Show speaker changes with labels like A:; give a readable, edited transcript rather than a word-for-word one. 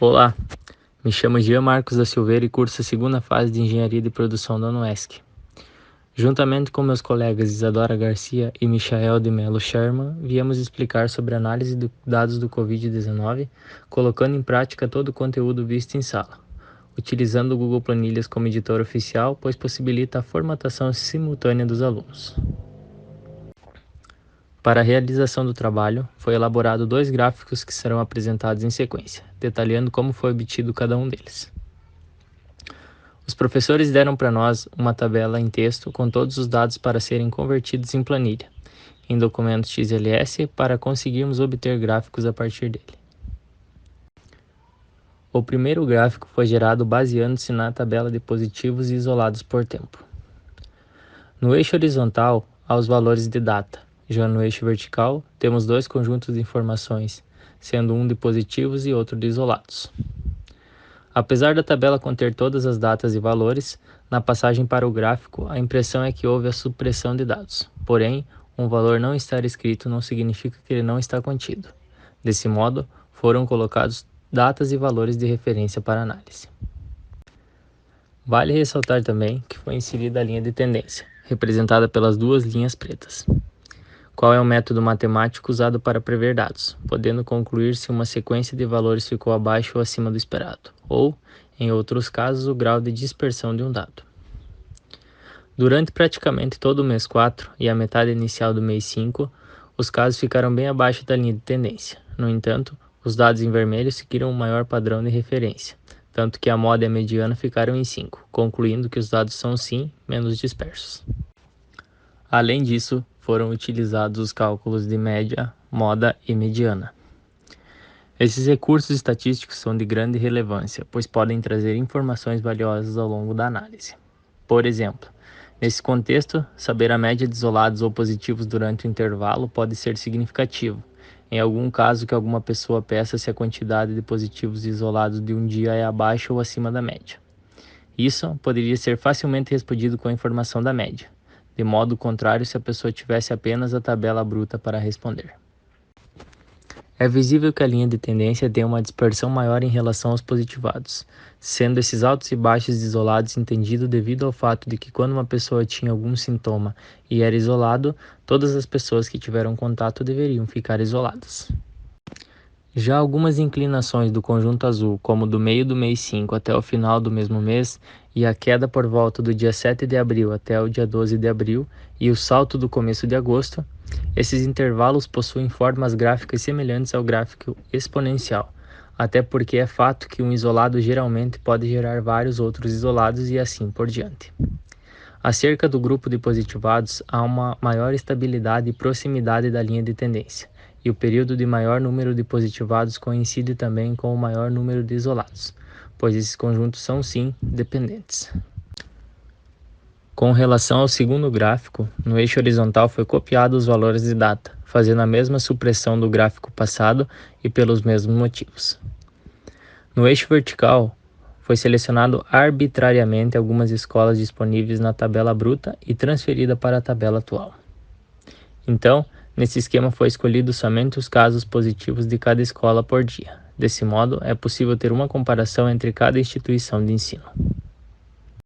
A: Olá, me chamo Jean Marcos da Silveira e curso a segunda fase de Engenharia de Produção da UNESC. Juntamente com meus colegas Isadora Garcia e Michael de Mello Sherman, viemos explicar sobre a análise de dados do Covid-19, colocando em prática todo o conteúdo visto em sala, utilizando o Google Planilhas como editor oficial, pois possibilita a formatação simultânea dos alunos. Para a realização do trabalho, foi elaborado 2 gráficos que serão apresentados em sequência, detalhando como foi obtido cada um deles. Os professores deram para nós uma tabela em texto com todos os dados para serem convertidos em planilha, em documentos XLS, para conseguirmos obter gráficos a partir dele. O primeiro gráfico foi gerado baseando-se na tabela de positivos e isolados por tempo. No eixo horizontal, há os valores de data. Já no eixo vertical, temos 2 conjuntos de informações, sendo um de positivos e outro de isolados. Apesar da tabela conter todas as datas e valores, na passagem para o gráfico, a impressão é que houve a supressão de dados. Porém, um valor não estar escrito não significa que ele não está contido. Desse modo, foram colocados datas e valores de referência para análise. Vale ressaltar também que foi inserida a linha de tendência, representada pelas 2 linhas pretas. Qual é o método matemático usado para prever dados, podendo concluir se uma sequência de valores ficou abaixo ou acima do esperado, ou, em outros casos, o grau de dispersão de um dado. Durante praticamente todo o mês 4 e a metade inicial do mês 5, os casos ficaram bem abaixo da linha de tendência. No entanto, os dados em vermelho seguiram um maior padrão de referência, tanto que a moda e a mediana ficaram em 5, concluindo que os dados são sim menos dispersos. Além disso, foram utilizados os cálculos de média, moda e mediana. Esses recursos estatísticos são de grande relevância, pois podem trazer informações valiosas ao longo da análise. Por exemplo, nesse contexto, saber a média de isolados ou positivos durante o intervalo pode ser significativo, em algum caso que alguma pessoa peça se a quantidade de positivos e isolados de um dia é abaixo ou acima da média. Isso poderia ser facilmente respondido com a informação da média, de modo contrário se a pessoa tivesse apenas a tabela bruta para responder. É visível que a linha de tendência tem uma dispersão maior em relação aos positivados, sendo esses altos e baixos isolados entendido devido ao fato de que quando uma pessoa tinha algum sintoma e era isolado, todas as pessoas que tiveram contato deveriam ficar isoladas. Já algumas inclinações do conjunto azul, como do meio do mês 5 até o final do mesmo mês, e a queda por volta do dia 7 de abril até o dia 12 de abril, e o salto do começo de agosto, esses intervalos possuem formas gráficas semelhantes ao gráfico exponencial, até porque é fato que um isolado geralmente pode gerar vários outros isolados e assim por diante. Acerca do grupo de positivados, há uma maior estabilidade e proximidade da linha de tendência, e o período de maior número de positivados coincide também com o maior número de isolados, pois esses conjuntos são sim dependentes. Com relação ao segundo gráfico, no eixo horizontal foi copiado os valores de data, fazendo a mesma supressão do gráfico passado e pelos mesmos motivos. No eixo vertical, foi selecionado arbitrariamente algumas escolas disponíveis na tabela bruta e transferida para a tabela atual. Então, nesse esquema foi escolhido somente os casos positivos de cada escola por dia. Desse modo, é possível ter uma comparação entre cada instituição de ensino.